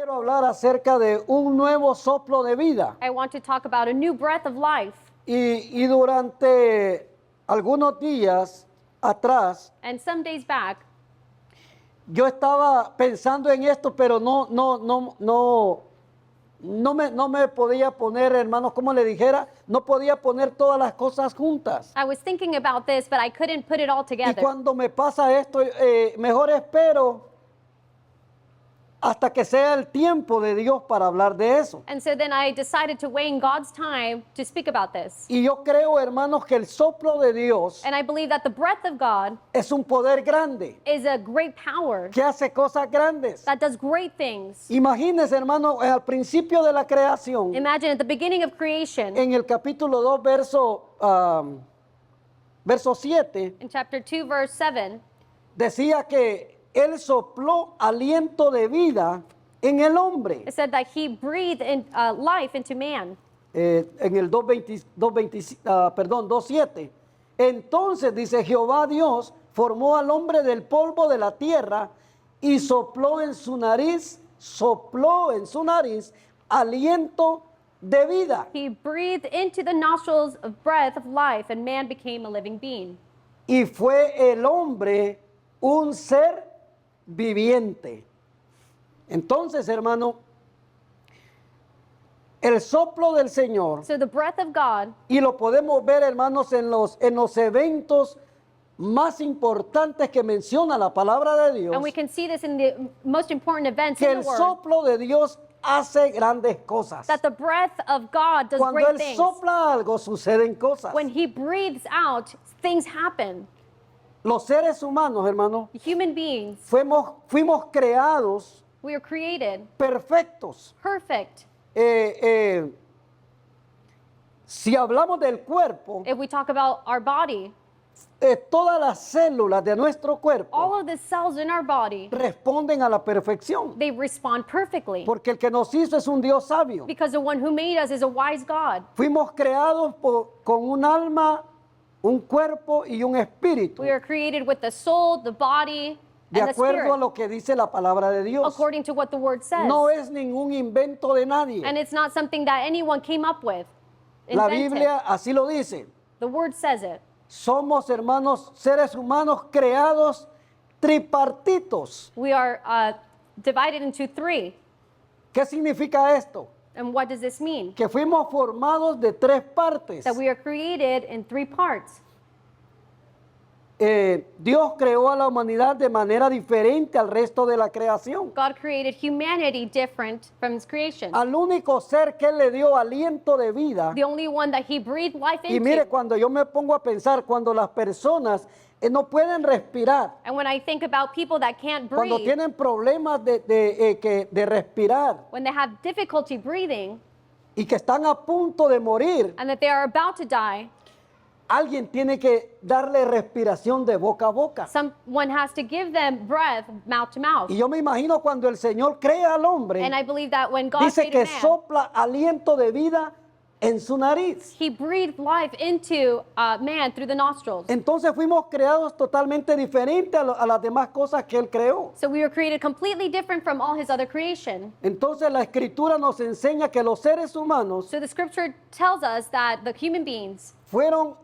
quiero hablar acerca de un nuevo soplo de vida. I want to talk about a new breath of life. Y durante algunos días atrás, And some days back, yo estaba pensando en esto, pero no me podía poner, hermanos, como le dijera, no podía poner todas las cosas juntas. I was thinking about this, but I couldn't put it all Y together. cuando me pasa esto, mejor espero hasta que sea el tiempo de Dios para hablar de eso. And so then I decided to wait in God's time to speak about this. Y yo creo, hermanos, que el soplo de Dios And I believe that the breath of God es un poder grande is a great power que hace cosas grandes. that does great things. Imagínense, hermano, al principio de la creación, Imagine at the beginning of creation, en el capítulo 2, verso 7, in chapter 2, verse 7, decía que Él sopló aliento de vida en el hombre. it said that he breathed in, life into man. En el 2.7. Entonces, dice, Jehová Dios formó al hombre del polvo de la tierra y sopló en su nariz aliento de vida. He breathed into the nostrils of breath of life, and man became a living being. Y fue el hombre un ser viviente. Entonces, hermano, el soplo del Señor, So the breath of God, y lo podemos ver, hermanos, en los eventos más importantes que menciona la palabra de Dios, and we can see this in the most important events que in el the Word, soplo de Dios hace grandes cosas. that the breath of God does Cuando great Él things. sopla algo, suceden cosas. When He breathes out, things happen. Los seres humanos, hermanos, Human beings, fuimos creados we are created perfectos. perfect. Si hablamos del cuerpo, If we talk about our body, todas las células de nuestro cuerpo all of the cells in our body, responden a la perfección, they respond perfectly. porque el que nos hizo es un Dios sabio. Because the one who made us is a wise God. Fuimos creados con un alma, un cuerpo y un espíritu, We are created with the soul, the body, de and the acuerdo a spirit, lo que dice la palabra de Dios. according to what the Word says. No es ningún invento de nadie. And it's not something that anyone came up with, La invented. Biblia así lo dice. The Word says it. Somos, hermanos, seres humanos creados tripartitos. We are divided into three. ¿Qué significa esto? And what does this mean? Que fuimos formados de tres partes. That we are created in three parts. Dios creó a la humanidad de manera diferente al resto de la creación. God created humanity different from His creation. Al único ser que Él le dio aliento de vida. The only one that He breathed life Y mire, into. cuando yo me pongo a pensar, cuando las personas no pueden respirar, And when I think about people that can't cuando breathe, tienen problemas de respirar when they have difficulty breathing, y que están a punto de morir, and that they are about to die, alguien tiene que darle respiración de boca a boca. someone has to give them breath mouth to mouth. Y yo me imagino cuando el Señor crea al hombre, And I believe that when God dice created que man, sopla aliento de vida en su nariz. He breathed life into man through the nostrils. Entonces fuimos creados totalmente diferentes a las demás cosas que Él creó. So we were created completely different from all His other creation. Entonces la Escritura nos enseña que los seres humanos So the scripture tells us that the human beings, fueron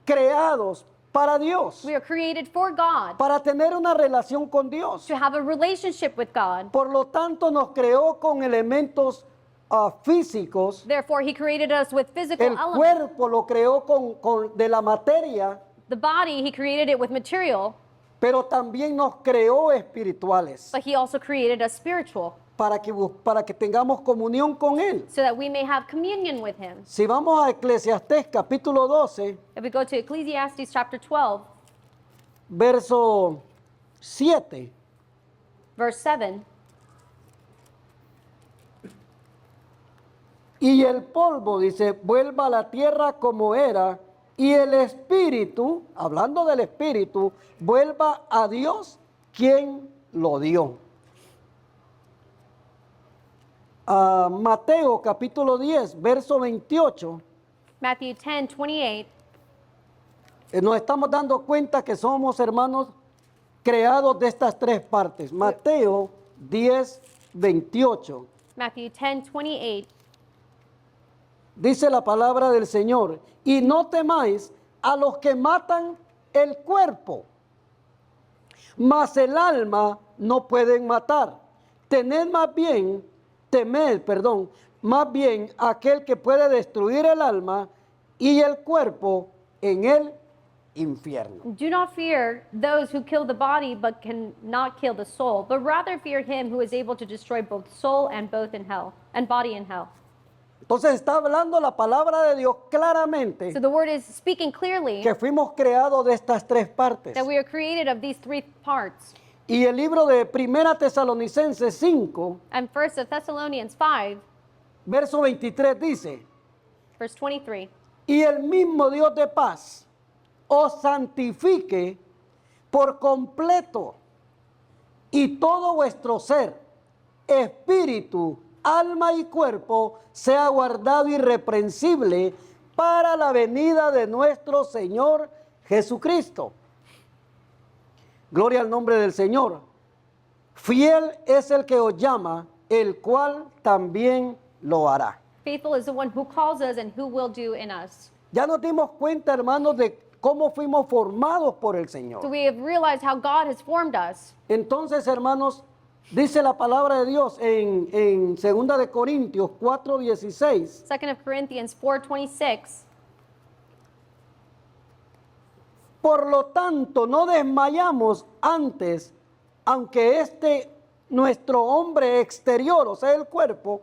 creados para Dios, we are created for God, para tener una relación con Dios. to have a relationship with God. Por lo tanto, nos creó con elementos físicos. Therefore, He created us with physical El elements. cuerpo lo creó de la materia, The body, He created it with material, pero también nos creó espirituales but He also created us spiritual, para que tengamos comunión con Él. so that we may have communion with Him. Si vamos a Eclesiastés capítulo 12, If we go to Ecclesiastes chapter 12, verso 7, verse 7, y el polvo, dice, vuelva a la tierra como era, y el espíritu, hablando del espíritu, vuelva a Dios quien lo dio. Mateo capítulo 10, verso 28, Matthew 10:28, nos estamos dando cuenta que somos, hermanos, creados de estas tres partes. Mateo 10, 28. Matthew 10:28. Dice la palabra del Señor, y no temáis a los que matan el cuerpo, mas el alma no pueden matar. Temed más bien aquel que puede destruir el alma y el cuerpo en el infierno. Do not fear those who kill the body but cannot kill the soul, but rather fear him who is able to destroy both soul and body in hell. Entonces está hablando la palabra de Dios claramente So the word is speaking clearly que fuimos creados de estas tres partes. that we are created of these three parts. Y el libro de Primera Tesalonicenses 5, And 1 Thessalonians 5, verso 23 dice, verse 23. y el mismo Dios de paz os santifique por completo, y todo vuestro ser, espíritu, alma y cuerpo sea guardado irreprensible para la venida de nuestro Señor Jesucristo. Gloria al nombre del Señor. Fiel es el que os llama, el cual también lo hará. Faithful is the one who calls us and who will do in us. Ya nos dimos cuenta, hermanos, de cómo fuimos formados por el So Señor. we have realized how God has formed us. Entonces, hermanos, dice la palabra de Dios en 2 de Corintios 4:16. 2 Corinthians 4:26. Por lo tanto, no desmayamos antes, aunque nuestro hombre exterior, o sea, el cuerpo,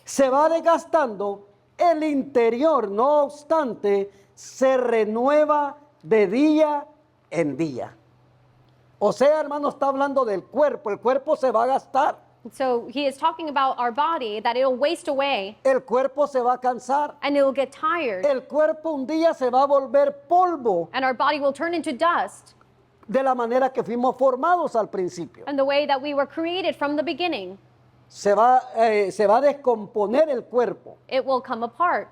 se va desgastando, el interior, no obstante, se renueva de día en día. O sea, hermano, está hablando del cuerpo. El cuerpo se va a gastar. So he is talking about our body, that it'll waste away El cuerpo se va a cansar. and it'll get tired. El cuerpo un día se va a volver polvo And our body will turn into dust de la manera que fuimos formados al principio. and the way that we were created from the beginning. Se va a descomponer el cuerpo. It will come apart.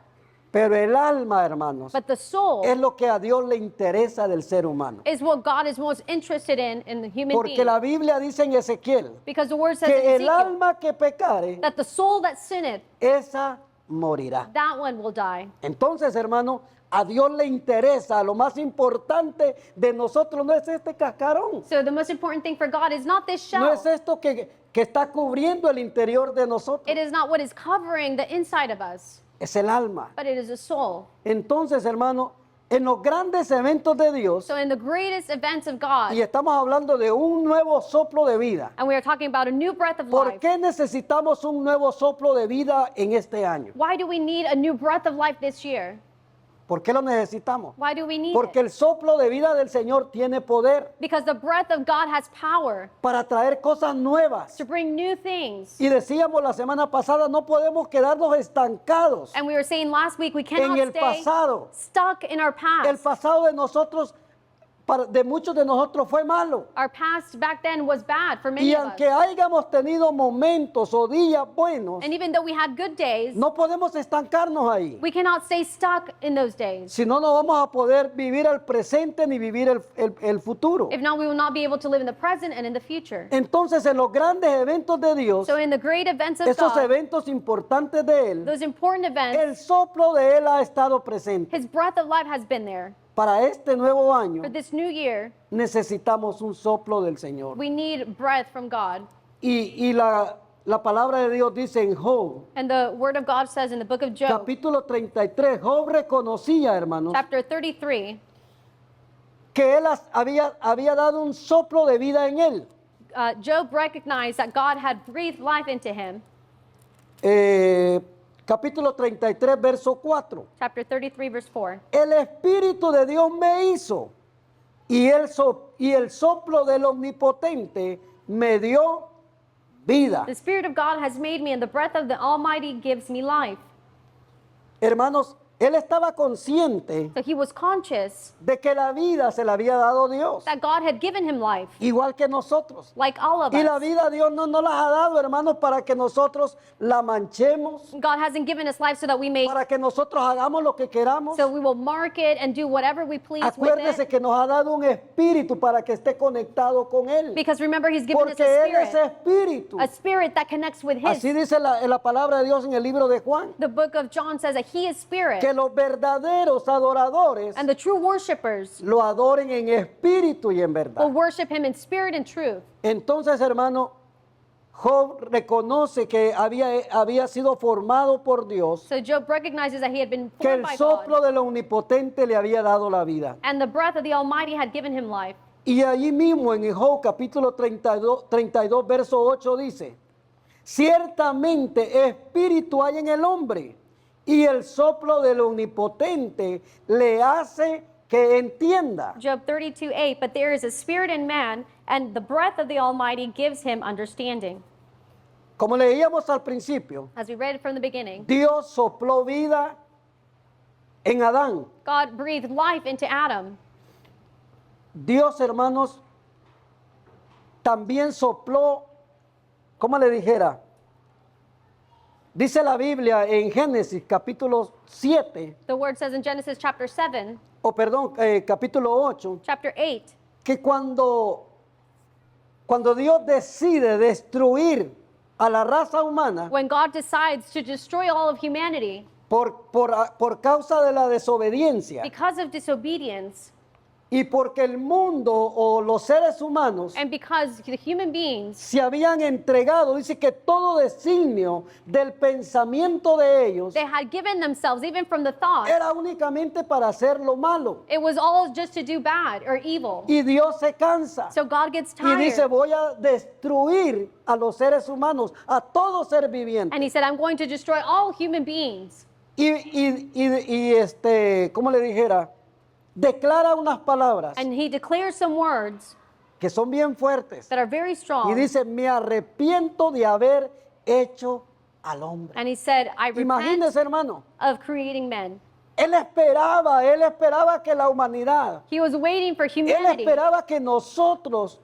Pero el alma, hermanos, But the soul es lo que a Dios le interesa del ser humano. is what God is most interested in the human Porque being. la Biblia dice en Ezequiel Because the word says in que el Ezekiel alma que pecare, that the soul that sinneth, esa morirá. that one will die. Entonces, hermano, a Dios le interesa, lo más importante de nosotros no es este cascarón, So the most important thing for God is not this no shell. es esto que está cubriendo el interior de nosotros, It is not what is covering the inside of us, es el alma. but it is a soul. Entonces, hermano, en los grandes eventos de Dios, So in the greatest events of God, y estamos hablando de un nuevo soplo de vida. and we are talking about a new breath of ¿Por life. qué necesitamos un nuevo soplo de vida en este año? Why do we need a new breath of life this year? ¿Por qué lo necesitamos? Why do we need Porque it? el soplo de vida del Señor tiene poder Because the breath of God has power para traer cosas nuevas. to bring new things. Y decíamos la semana pasada, no podemos quedarnos estancados And we were saying last week, we en cannot el stay pasado. stuck in our El past. pasado de nosotros, de muchos de nosotros fue malo. Our past back then was bad for many Y of aunque us. hayamos tenido momentos o días buenos, And even though we had good days, no podemos estancarnos ahí. we cannot stay stuck in those days. Si no, no vamos a poder vivir el presente ni vivir el futuro. If not, we will not be able to live in the present and in the future. Entonces, en los grandes eventos de Dios, So in the great events of esos God, eventos importantes de Él, those important events, el soplo de Él ha estado presente. His breath of life has been there. Para este nuevo año For this new year, necesitamos un soplo del Señor. we need breath from God. Y la palabra de Dios dice en Job, And the word of God says in the book of Job, capítulo 33, Job reconocía, hermanos, chapter 33, que Él había dado un soplo de vida en él. Job recognized that God had breathed life into him. Capítulo 33, verso 4. Chapter 33, verse 4. El Espíritu de Dios me hizo y el soplo del Omnipotente me dio vida. The Spirit of God has made me, and the breath of the Almighty gives me life. Hermanos, Él estaba consciente So he was conscious de que la vida se la había dado Dios, that God had given him life, igual que nosotros. like all of Y la us. vida Dios no nos las ha dado, hermanos, para que nosotros la manchemos, God hasn't given us life so that we may, para que nosotros hagamos lo que queramos. so we will mark it and do whatever we please with Acuérdese it. que nos ha dado un espíritu para que esté conectado con Él. Because remember, he's given us Porque Él es a espíritu. spirit that connects with his. Así dice la palabra de Dios en el libro de Juan. The book of John says that he is spirit, Que los verdaderos adoradores and the true worshipers lo adoren en espíritu y en will verdad. worship him in spirit and truth. Entonces, hermano, Job reconoce que había sido formado por Dios, So Job recognizes that he had been que formed el by soplo God, del omnipotente le había dado la vida. and the breath of the Almighty had given him life. Y allí mismo en Job capítulo 32 verso 8 dice, ciertamente espíritu hay en el hombre y el soplo del omnipotente le hace que entienda. Job 32:8, but there is a spirit in man, and the breath of the Almighty gives him understanding. Como leíamos al principio, As we read it from the beginning, Dios sopló vida en Adán. God breathed life into Adam. Dios, hermanos, también sopló, ¿cómo le dijera? Dice la Biblia en Génesis capítulo 7, The word says in Genesis chapter 7, capítulo 8, chapter 8, que cuando Dios decide destruir a la raza humana when God decides to destroy all of humanity por causa de la desobediencia because of disobedience y porque el mundo o los seres humanos and because the human beings, se habían entregado, dice que todo designio del pensamiento de ellos they had given themselves, even from the thought, era únicamente para hacer lo malo. it was all just to do bad or evil. Y Dios se cansa So God gets y dice, tired. voy a destruir a los seres humanos, a todo ser viviente. And he said, I'm going to destroy all human beings. ¿Cómo le dijera? Declara unas palabras And he declares some words que son bien fuertes. that are very Y strong. dice, me arrepiento de haber hecho al hombre. And he said, I repent Imagínese, hermano. of creating men. Él esperaba que la humanidad, He was waiting for él humanity. esperaba que nosotros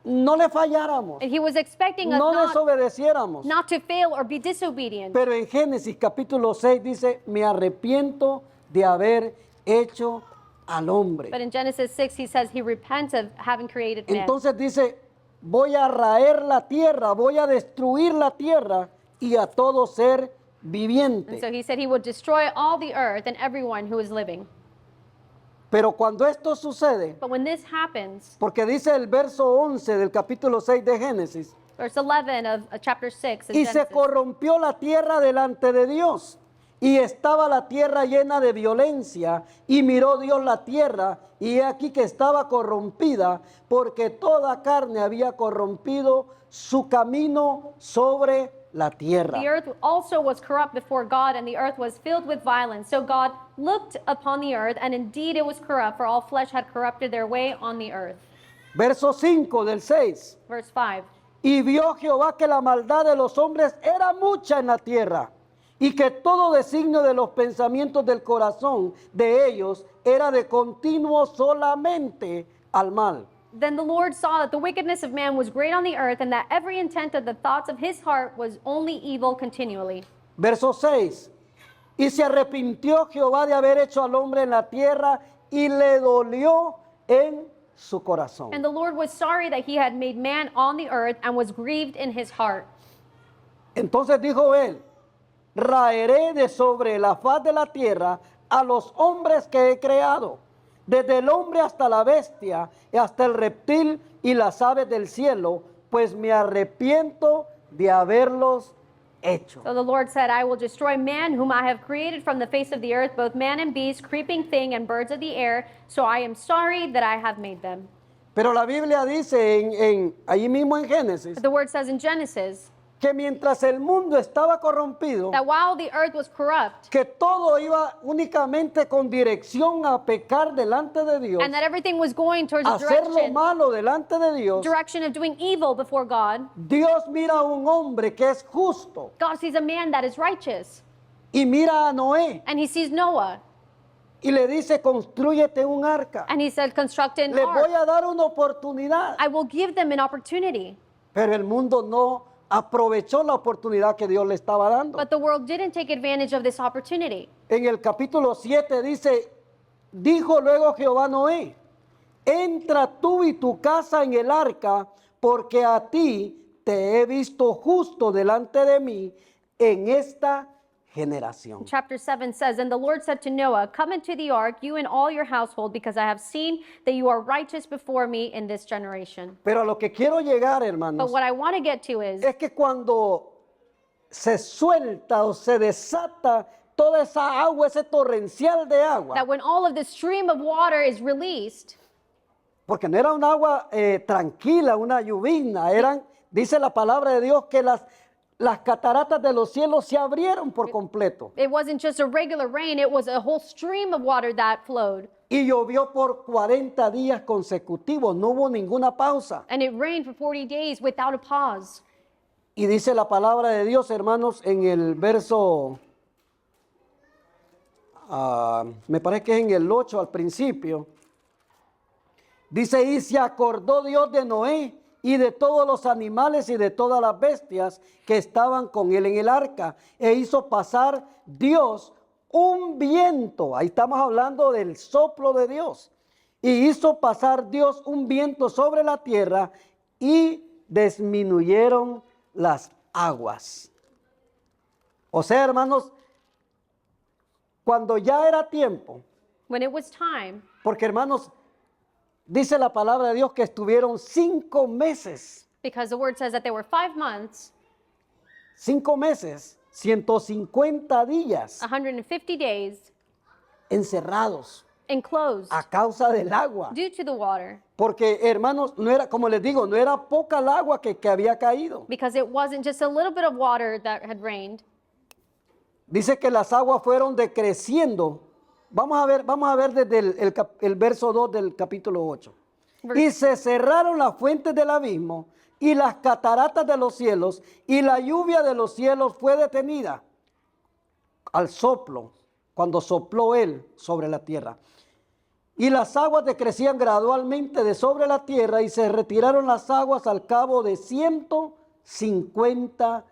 no le falláramos, And he was expecting us no not, desobedeciéramos. not to fail or be disobedient. Pero en Génesis capítulo 6 dice, me arrepiento de haber hecho al hombre. But in Genesis 6, he says he repents of having created man. Entonces dice, voy a raer la tierra, voy a destruir la tierra y a todo ser viviente. And so he said he would destroy all the earth and everyone who is living. Pero cuando esto sucede, But when this happens, porque dice el verso 11 del capítulo 6 de Génesis, verse 11 of chapter 6 in y se Genesis, corrompió la tierra delante de Dios, y estaba la tierra llena de violencia, y miró Dios la tierra, y he aquí que estaba corrompida, porque toda carne había corrompido su camino sobre la tierra. the earth also was corrupt before God, and the earth was filled with violence. So God looked upon the earth, and indeed it was corrupt, for all flesh had corrupted their way on the earth. Verso 5 del 6. Verse 5. Y vio Jehová que la maldad de los hombres era mucha en la tierra, y que todo designio de los pensamientos del corazón de ellos era de continuo solamente al mal. Then the Lord saw that the wickedness of man was great on the earth, and that every intent of the thoughts of his heart was only evil continually. Verso 6. Y se arrepintió Jehová de haber hecho al hombre en la tierra, y le dolió en su corazón. And the Lord was sorry that he had made man on the earth, and was grieved in his heart. Entonces dijo él, raeré de sobre la faz de la tierra a los hombres que he creado, desde el hombre hasta la bestia, y hasta el reptil y las aves del cielo, pues me arrepiento de haberlos hecho. So the Lord said, I will destroy man whom I have created from the face of the earth, both man and beast, creeping thing, and birds of the air. So I am sorry that I have made them. Pero la Biblia dice allí mismo en Génesis, But the word says in Genesis que mientras el mundo estaba corrompido, that while the earth was corrupt, que todo iba únicamente con dirección a pecar delante de Dios, and that everything was going towards a the hacer lo direction, malo delante de Dios, direction of doing evil before God, Dios mira a un hombre que es justo, God sees a man that is righteous, y mira a Noé and he sees Noah, y le dice, constrúyete un arca. and he said, construct an Les voy ark. a dar una oportunidad. I will give them an opportunity. Pero el mundo no aprovechó la oportunidad que Dios le estaba dando. But the world didn't take advantage of this opportunity. En el capítulo 7 dice, dijo luego Jehová a Noé, entra tú y tu casa en el arca, porque a ti te he visto justo delante de mí en esta generación. Chapter 7 says, and the Lord said to Noah, come into the ark, you and all your household, because I have seen that you are righteous before me in this generation. Pero a lo que quiero llegar, But hermanos, what I want to get to is es que cuando se suelta o se desata toda esa agua, ese torrencial de agua, that when all of the stream of water is released, porque no era un agua tranquila, una lluvia, eran, dice la palabra de Dios, que las cataratas de los cielos se abrieron por completo. it wasn't just a regular rain, it was a whole stream of water that flowed. Y llovió por 40 días consecutivos, no hubo ninguna pausa. And it rained for 40 days without a pause. Y dice la palabra de Dios, hermanos, en el verso, me parece que es en el 8 al principio, dice, y se acordó Dios de Noé y de todos los animales y de todas las bestias que estaban con él en el arca, e hizo pasar Dios un viento, ahí estamos hablando del soplo de Dios, y hizo pasar Dios un viento sobre la tierra y disminuyeron las aguas. O sea, hermanos, cuando ya era tiempo, When it was time, porque hermanos, dice la palabra de Dios que estuvieron 5 meses, because the word says that there were 5 months, 5 meses, 150 días 150 days, encerrados enclosed a causa del agua. due to the water, Porque hermanos, no era, como les digo, no era poca el agua que había caído. because it wasn't just a little bit of water that had rained. Dice que las aguas fueron decreciendo. Vamos a ver desde el verso 2 del capítulo 8. Y se cerraron las fuentes del abismo y las cataratas de los cielos, y la lluvia de los cielos fue detenida al soplo, cuando sopló él sobre la tierra. Y las aguas decrecían gradualmente de sobre la tierra, y se retiraron las aguas al cabo de 150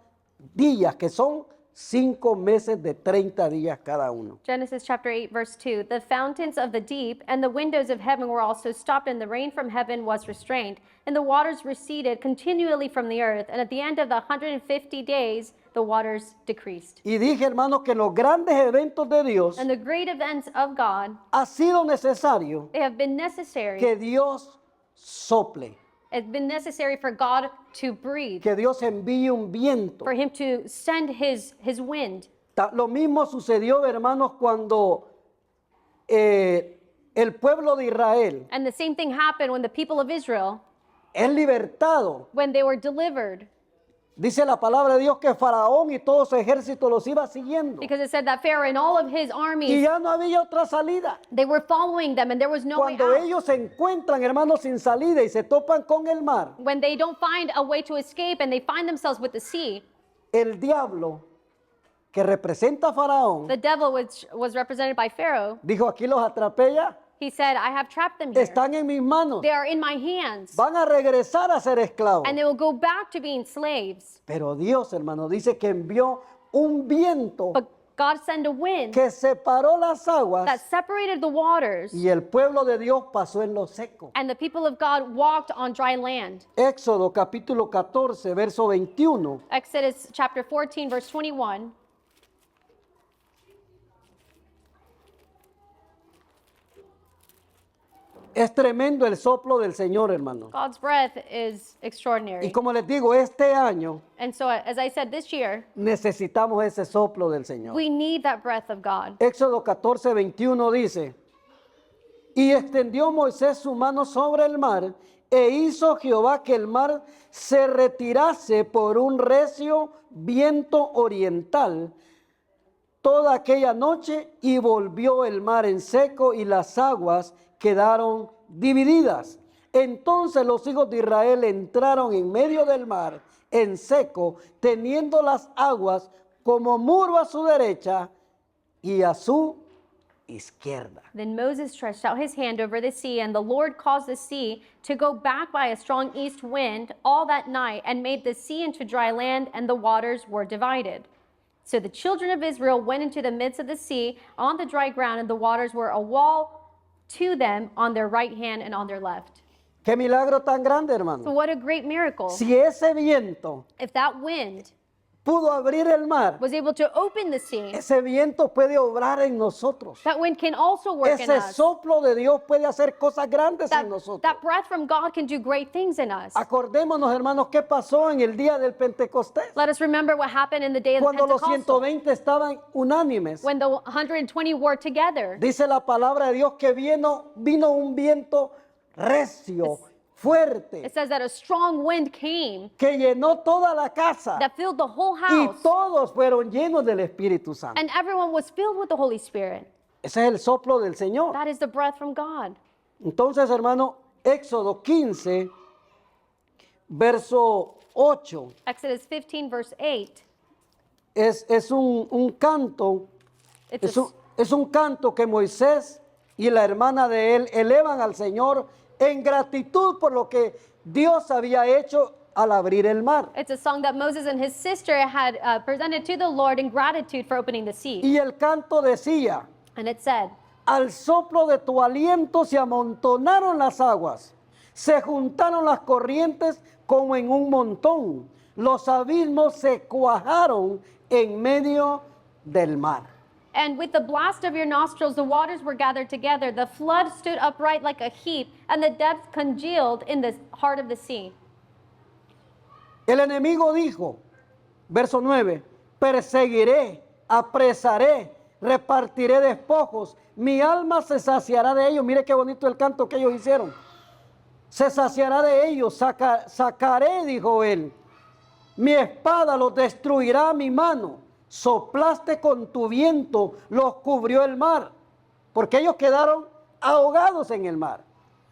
días, que son 5 meses de 30 días cada uno. Genesis chapter 8, verse 2. The fountains of the deep and the windows of heaven were also stopped, and the rain from heaven was restrained, and the waters receded continually from the earth. And at the end of the 150 days, the waters decreased. Y dije, hermanos, que en los grandes eventos de Dios And the great events of God, ha sido necesario they have been necessary. que Dios sople, It's been necessary for God to breathe, que Dios envíe un viento. for him to send his wind. Lo mismo sucedió, hermanos, cuando el pueblo de Israel And the same thing happened when the people of Israel, es libertado. when they were delivered, Dice la palabra de Dios que Faraón y todo su ejército los iba siguiendo. because it said that Pharaoh and all of his Y armies, ya no había otra salida. they were following them, and there was no way Cuando out. ellos se encuentran, hermanos, sin salida y se topan con el mar, When they don't find a way to escape and they find themselves with the sea, el diablo que representa a Faraón the devil, which was represented by Pharaoh, dijo, aquí los atrapé ya, he said, I have trapped them here. están en mis manos, They are in my hands, van a regresar a ser esclavos. and they will go back to being slaves. Pero Dios, hermano, dice que envió un viento But God sent a wind que separó las aguas that separated the waters, y el pueblo de Dios pasó en lo seco. and the people of God walked on dry land. Éxodo capítulo 14, verso 21. Exodus chapter 14, verse 21. Es tremendo el soplo del Señor, hermano. God's breath is Y extraordinary. como les digo, este año And so, as I said, this year, necesitamos ese soplo del Señor. we need that breath of God. Éxodo 14, 21 dice, y extendió Moisés su mano sobre el mar, e hizo Jehová que el mar se retirase por un recio viento oriental toda aquella noche, y volvió el mar en seco y las aguas quedaron divididas. Entonces los hijos de Israel entraron en medio del mar en seco, teniendo las aguas como muro a su derecha y a su izquierda. Then Moses stretched out his hand over the sea, and the Lord caused the sea to go back by a strong east wind all that night, and made the sea into dry land, and the waters were divided. So the children of Israel went into the midst of the sea on the dry ground, and the waters were a wall to them on their right hand and on their left. Qué milagro tan grande, So hermano. what a great miracle. Si ese viento If that wind pudo abrir el mar, was able to open the sea, ese viento puede obrar en nosotros. that wind can also work in Ese us. soplo de Dios puede hacer cosas grandes That, en nosotros. that breath from God can do great things in us. Acordémonos, hermanos, qué pasó en el día del Pentecostés. Let us remember what happened in the day of the Cuando los Pentecostal, 120 estaban unánimes. when the 120 were together. Dice la palabra de Dios que vino un viento recio, fuerte, It says that a strong wind came que llenó toda la casa that filled the whole y house, todos fueron llenos del Espíritu Santo. and everyone was filled with the Holy Spirit. Ese es el soplo del Señor. That is the breath from God. Entonces, hermano, Éxodo 15, verso 8, Exodus 15, verse 8. es un canto, It's a, es un canto que Moisés y la hermana de él elevan al Señor en gratitud por lo que Dios había hecho al abrir el mar. it's a song that Moses and his sister had presented to the Lord in gratitude for opening the sea. Y el canto decía, And it said, al soplo de tu aliento se amontonaron las aguas, se juntaron las corrientes como en un montón, los abismos se cuajaron en medio del mar. and with the blast of your nostrils the waters were gathered together, the flood stood upright like a heap, and the depths congealed in the heart of the sea. El enemigo dijo, verso 9, perseguiré, apresaré, repartiré despojos, mi alma se saciará de ellos. Mire qué bonito el canto que ellos hicieron. Se saciará de ellos, sacaré, dijo él, mi espada los destruirá a mi mano. Soplaste con tu viento, los cubrió el mar, porque ellos quedaron ahogados en el mar.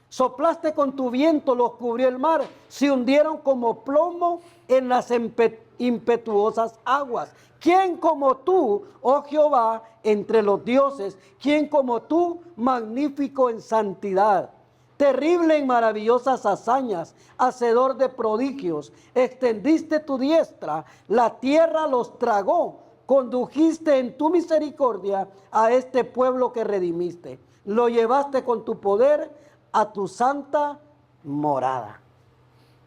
Soplaste con tu viento, los cubrió el mar, se hundieron como plomo en las impetuosas aguas. ¿Quién como tú, oh Jehová, entre los dioses? ¿Quién como tú, magnífico en santidad? Terrible en maravillosas hazañas, hacedor de prodigios, extendiste tu diestra, la tierra los tragó, condujiste en tu misericordia a este pueblo que redimiste, lo llevaste con tu poder a tu santa morada.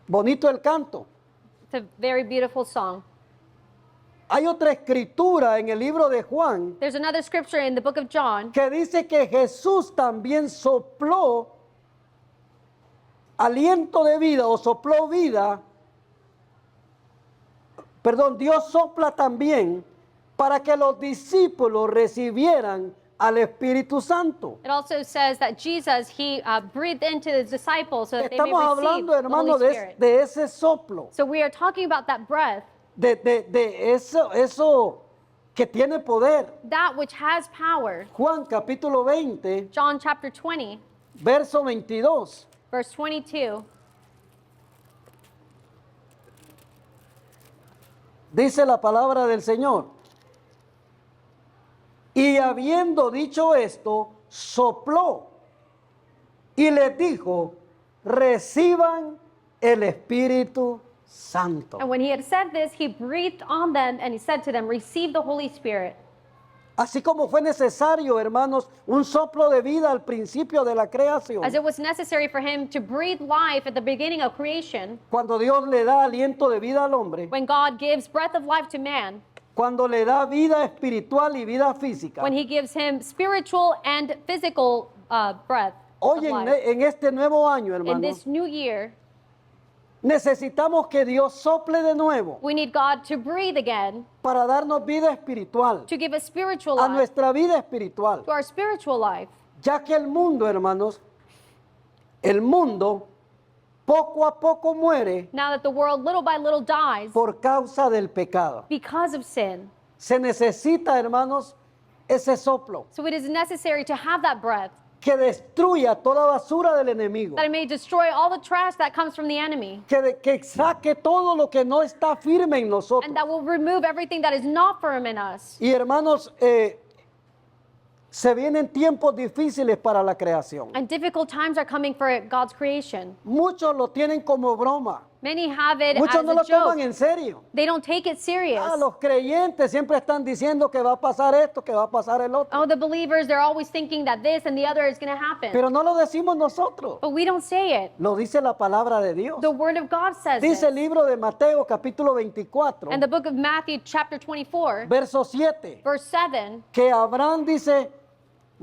Bonito el canto. It's a very beautiful song. Hay otra escritura en el libro de Juan There's another scripture in the book of John que dice que Jesús también sopló aliento de vida o sopló vida, perdón, Dios sopla también para que los discípulos recibieran al Espíritu Santo. It also says that Jesus, he breathed into the disciples so that they may Estamos receive hablando, the hermano, Holy Spirit. de ese soplo, So we are talking about that breath, de eso que tiene poder. that which has power. Juan capítulo 20, John chapter 20, verso 22. verse 22. Dice la palabra del Señor. Y habiendo dicho esto, sopló y les dijo, reciban el Espíritu Santo. And when he had said this, he breathed on them and he said to them, receive the Holy Spirit. Así como fue necesario, hermanos, un soplo de vida al principio de la creación. As it was necessary for him to breathe life at the beginning of creation, Cuando Dios le da aliento de vida al hombre, when God gives breath of life to man, cuando le da vida espiritual y vida física. when he gives him spiritual and physical breath of Hoy life. en este nuevo año, In hermanos, this new year, necesitamos que Dios sople de nuevo we need God to breathe again, para darnos vida espiritual, to give us spiritual a life, nuestra vida espiritual. to our spiritual life. Ya que el mundo, hermanos, el mundo poco a poco muere Now that the world little by little dies por causa del pecado. because of sin. Se necesita, hermanos, ese soplo. So it is necessary to have that breath que destruya toda basura del enemigo, that it may destroy all the trash that comes from the enemy, que saque todo lo que no está firme en nosotros. and that will remove everything that is not firm in us. Y hermanos, se vienen tiempos difíciles para la creación. And difficult times are coming for God's creation. Muchos lo tienen como broma. Many have it Muchos as no a lo toman joke. en serio. They don't take it serious. Los creyentes siempre están diciendo que va a pasar esto, que va a pasar el otro. Oh, the believers, they're always thinking that this and the other is going to happen. Pero no lo decimos nosotros. But we don't say it. Lo dice la palabra de Dios. The Word of God says Dice el it. libro de Mateo capítulo 24, And the book of Matthew, chapter 24, verso 7, verse 7, que habrán, dice,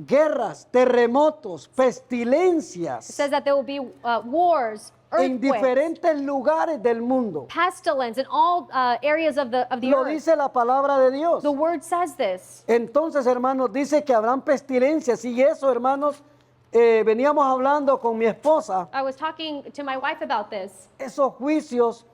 guerras, terremotos, it pestilencias says that there will be wars, en earthquakes, diferentes lugares del mundo. pestilence in all areas of the Lo earth. dice la palabra de Dios. The Word says this. Entonces, hermanos, dice que habrán pestilencias y eso, hermanos, veníamos hablando con mi esposa, I was talking to my wife about this. esos juicios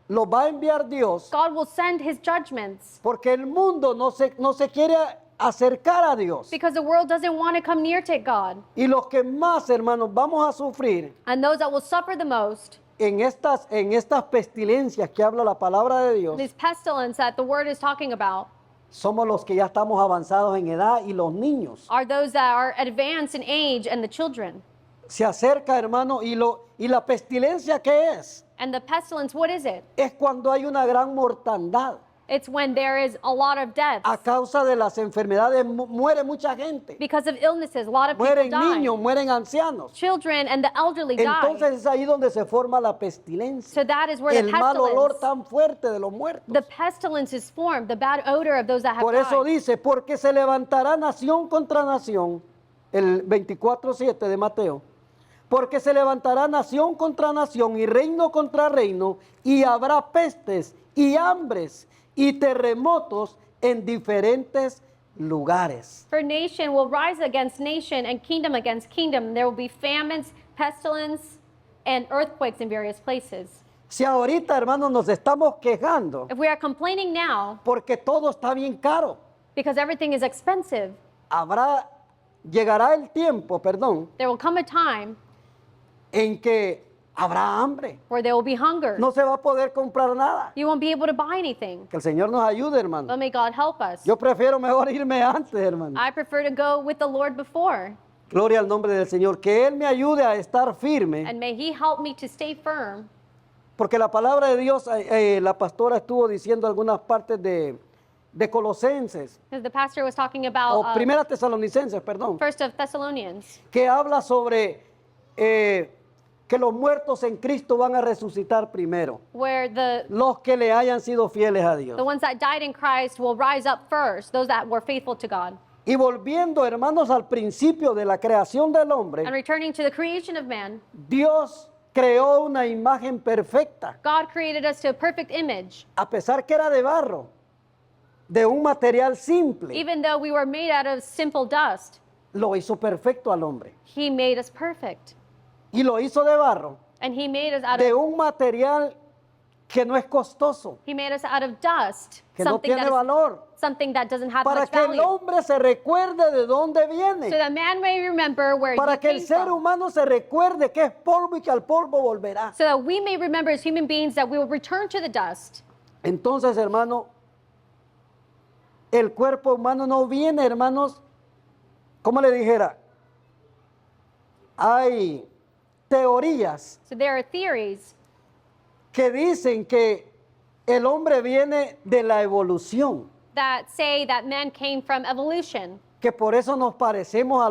los va a enviar Dios God will send His judgments porque el mundo no se quiere acercar a Dios. because the world doesn't want to come near to God. Y los que más, hermanos, vamos a sufrir And those that will suffer the most, en estas pestilencias que habla la palabra de Dios, this pestilence that the Word is talking about, somos los que ya estamos avanzados en edad y los niños. are those that are advanced in age and the children. Se acerca, hermano, y la pestilencia, ¿qué es? And the pestilence, what is it? Es cuando hay una gran mortandad. It's when there is a lot of deaths. A causa de las enfermedades muere mucha gente. Because of illnesses, a lot of people Mueren die. niños, mueren ancianos. Children and the elderly Entonces die. es ahí donde se forma la pestilencia. So that is where the El mal olor pestilence, tan fuerte de los muertos. the pestilence is formed, the bad odor of those that have Por eso died. dice, porque se levantará nación contra nación, el 24:7 de Mateo, porque se levantará nación contra nación y reino contra reino, y habrá pestes y hambres y terremotos en diferentes lugares. For nation will rise against nation and kingdom against kingdom. There will be famines, pestilence, and earthquakes in various places. Si ahorita, hermanos, nos estamos quejando If we are complaining now porque todo está bien caro, because everything is expensive, llegará el tiempo, there will come a time en que habrá hambre. where there will be hunger. No se va a poder comprar nada. You won't be able to buy anything. Que el Señor nos ayude, hermano. But may God help us. Yo prefiero mejor irme antes, hermano. I prefer to go with the Lord before, Gloria al nombre del Señor. Que Él me ayude a estar firme. and may He help me to stay firm. Porque la palabra de Dios, la pastora estuvo diciendo algunas partes de Colosenses, Because the pastor was talking o about Primera Tesalonicenses, perdón, First of Thessalonians, que habla sobre que los muertos en Cristo van a resucitar primero. where Los que le hayan sido fieles a the Dios. ones that died in Christ will rise up first, those that were faithful to God. Y volviendo, hermanos, al principio de la creación del hombre, And returning to the creation of man, Dios creó una imagen perfecta, God created us to a perfect image. a pesar que era de barro, de un material simple, Even though we were made out of simple dust, lo hizo perfecto al hombre. He made us perfect. Y lo hizo de barro, And He made us out de of un material que no es costoso, He made us out of dust, que no something tiene valor, something that doesn't have para much que el value, hombre se recuerde de dónde so viene, that man may remember where para he que el came ser from, humano se recuerde que es polvo y que al polvo volverá. so that we may remember as human beings that we will return to the dust. Entonces, hermano, el cuerpo humano no viene, hermanos, como le dijera, hay teorías So there are theories que dicen que el hombre viene de la evolución, that say that men came from evolution. que por eso nos parecemos a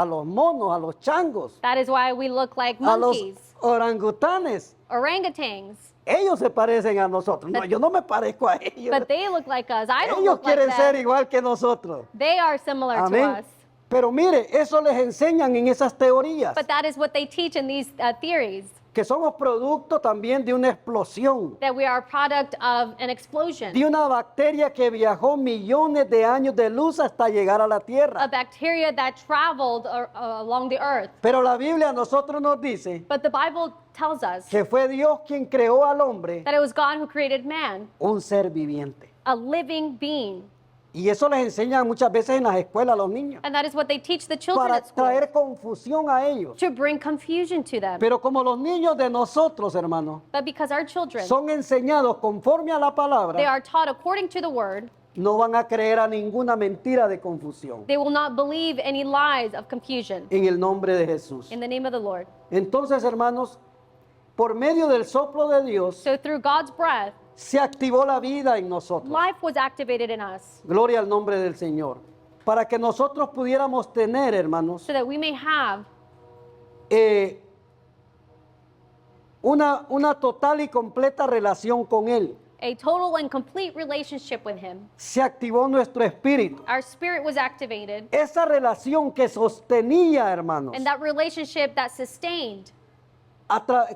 los monos, a los changos, That is why we look like a los monkeys, orangutanes. orangutans. Ellos se parecen a nosotros. No, yo no me parezco a ellos. But they look like us. I don't Ellos look like quieren ser them. igual que nosotros. They are similar to Amén. us. Pero mire, eso les enseñan en esas teorías, But that is what they teach in these theories, que somos producto también de una explosión, that we are a product of an explosion, de una bacteria que viajó millones de años de luz hasta llegar a la a tierra. bacteria that traveled along the earth. Pero la Biblia a nosotros nos dice But the Bible tells us que fue Dios quien creó al hombre that it was God who created man, un ser viviente. a living being. Y eso les enseñan muchas veces en las escuelas a los niños, And that is what they teach the children para at school, traer confusión a ellos. to bring confusion to them. Pero como los niños de nosotros, hermanos, But because our children, son enseñados conforme a la they palabra, are taught according to the word, no van a creer a ninguna mentira de confusión. they will not believe any lies of confusion. En el nombre de Jesús. In the name of the Lord. Entonces, hermanos, por medio del soplo de Dios, So through God's breath, se activó la vida en nosotros. life was activated in us Gloria al nombre del Señor. Para que nosotros pudiéramos tener, hermanos, so that we may have una total y completa relación con Él. a total and complete relationship with Him. Se activó nuestro espíritu. Our spirit was activated, Esa relación que sostenía, hermanos, and that relationship that sustained,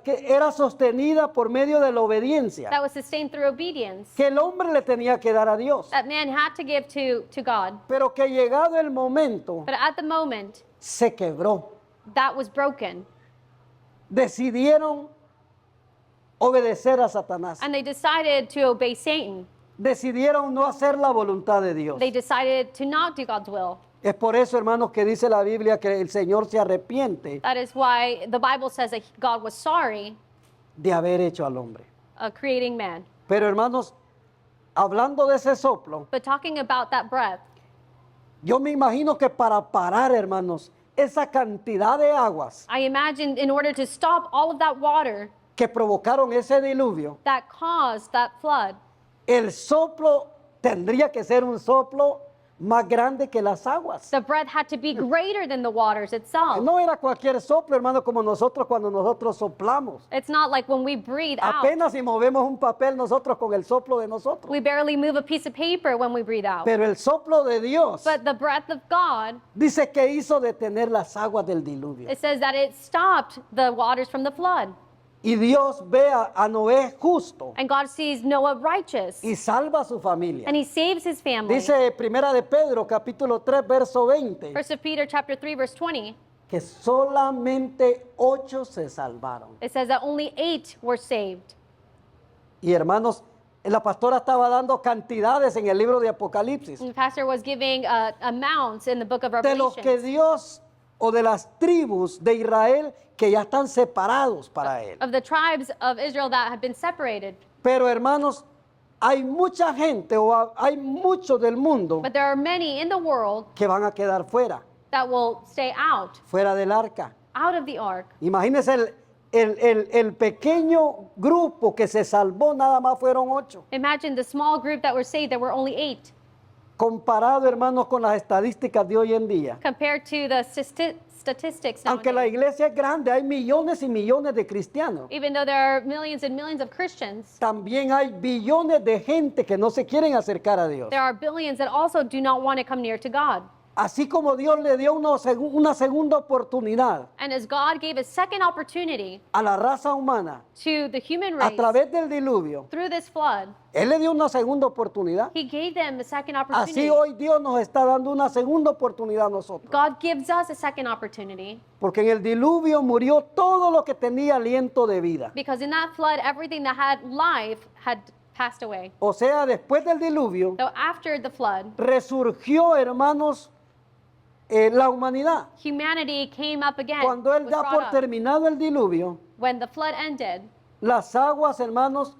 que era sostenida por medio de la obediencia that was sustained through obedience, que el hombre le tenía que dar a Dios. that man had to give to God. Pero que llegado el momento, But at the moment, se quebró. that was broken, Decidieron obedecer a Satanás. and they decided to obey Satan. Decidieron no hacer la voluntad de Dios. They decided to not do God's will. Es por eso, hermanos, que dice la Biblia que el Señor se arrepiente That is why the Bible says that God was sorry de haber hecho al hombre. creating man. Pero, hermanos, hablando de ese soplo, But talking about that breath, yo me imagino que para parar, hermanos, esa cantidad de aguas I imagine in order to stop all of that water que provocaron ese diluvio, that caused that flood, el soplo tendría que ser un soplo más grande que las aguas. the breath had to be greater than the waters itself. No era cualquier soplo, hermano, como nosotros cuando nosotros soplamos. It's not like when we breathe out. Apenas si movemos un papel nosotros con el soplo de nosotros. We barely move a piece of paper when we breathe out. Pero el soplo de Dios But the breath of God, dice que hizo detener las aguas del diluvio. it says that it stopped the waters from the flood. Y Dios ve a Noé justo And God sees Noah righteous, y salva a su familia. and he saves his family. Dice Primera de Pedro, capítulo 3, verso 20, First of Peter chapter 3 verse 20, que solamente 8 se salvaron. it says that only 8 were saved. Y hermanos, la pastora estaba dando cantidades en el libro de Apocalipsis And the pastor was giving amounts in the book of de los que Revelation Dios o de las tribus de Israel que ya están separados para Él. of the tribes of Israel that have been separated. Pero hermanos, hay mucha gente hay muchos del mundo But there are many in the world que van a quedar that will stay fuera del arca. out of the ark. Imagínense el pequeño grupo que se salvó, nada más fueron 8. Imagine the small group that were saved, there were only 8. Comparado, hermanos, con las estadísticas de hoy en día. Compared to the statistics Aunque la nowadays. iglesia es grande, hay millones y millones de cristianos. Even though there are millions and millions of Christians, También hay billones de gente que no se quieren acercar a Dios. there are billions that also do not want to come near to God. Así como Dios le dio una segunda oportunidad And as God gave a second opportunity a la raza humana to the human a race través del diluvio, through this flood, Él le dio una segunda oportunidad. He gave them a second Así opportunity. hoy Dios nos está dando una segunda oportunidad a nosotros. God gives us a second opportunity Porque en el diluvio murió todo lo que tenía aliento de vida. because in that flood, everything that had life had passed away. O sea, después del diluvio, So after the flood, resurgió, hermanos, la humanidad. humanity came up again. Cuando Él was da brought por up. terminado el diluvio, When the flood ended, las aguas, hermanos,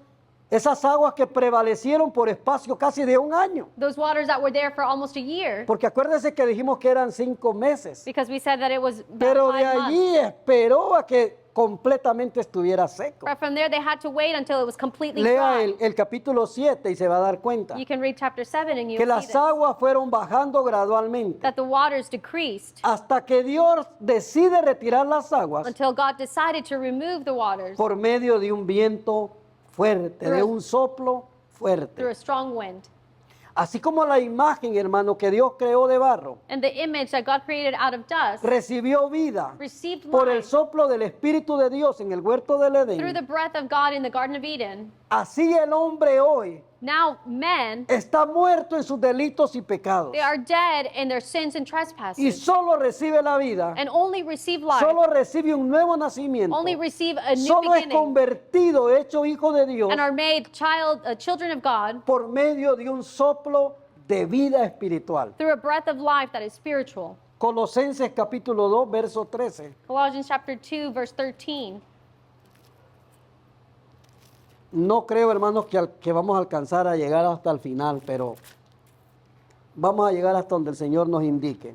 esas aguas que prevalecieron por espacio casi de un año. those waters that were there for almost a year, Porque acuérdense que dijimos que eran 5 meses. because we said that it was about Pero de 5 allí months. esperó a que completamente estuviera seco. But from there, they had to wait until it was completely Lea dry. el capítulo 7 y se va a dar cuenta You can read chapter 7 and que you'll see las this, aguas fueron bajando gradualmente that the waters decreased hasta que Dios decide retirar las aguas until God decided to remove the waters por medio de un viento fuerte, de un soplo through fuerte. a strong wind. Así como la imagen, hermano, que Dios creó de barro, And the image that God created out of dust recibió vida received por el life soplo del Espíritu de Dios en el huerto del through the Edén. breath of God in the Garden of Eden. Así el hombre hoy Now men, está muerto en sus delitos y pecados they are dead in their sins and y trespasses solo recibe la vida, and only receive life, solo recibe un nuevo nacimiento, only receive a new solo es beginning, convertido, hecho hijo de Dios and are made children of God por medio de un soplo de vida espiritual. through a breath of life that is spiritual. Colosenses capítulo 2, verso 13. Colossians chapter 2, verse 13. No creo, hermanos, que vamos a alcanzar a llegar hasta el final, pero vamos a llegar hasta donde el Señor nos indique.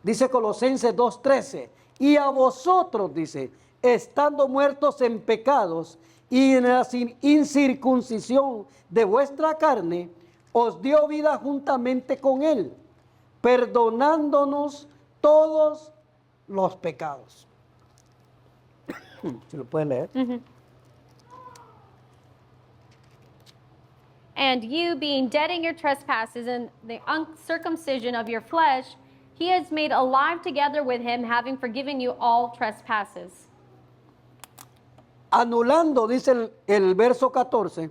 Dice Colosenses 2:13, y a vosotros, dice, estando muertos en pecados y en la incircuncisión de vuestra carne, os dio vida juntamente con Él, perdonándonos todos los pecados. ¿Se lo puede leer? And you, being dead in your trespasses and the uncircumcision of your flesh, he has made alive together with him, having forgiven you all trespasses. Anulando, dice el verso 14,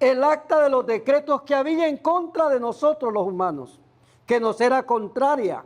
el acta de los decretos que había en contra de nosotros los humanos, que nos era contraria,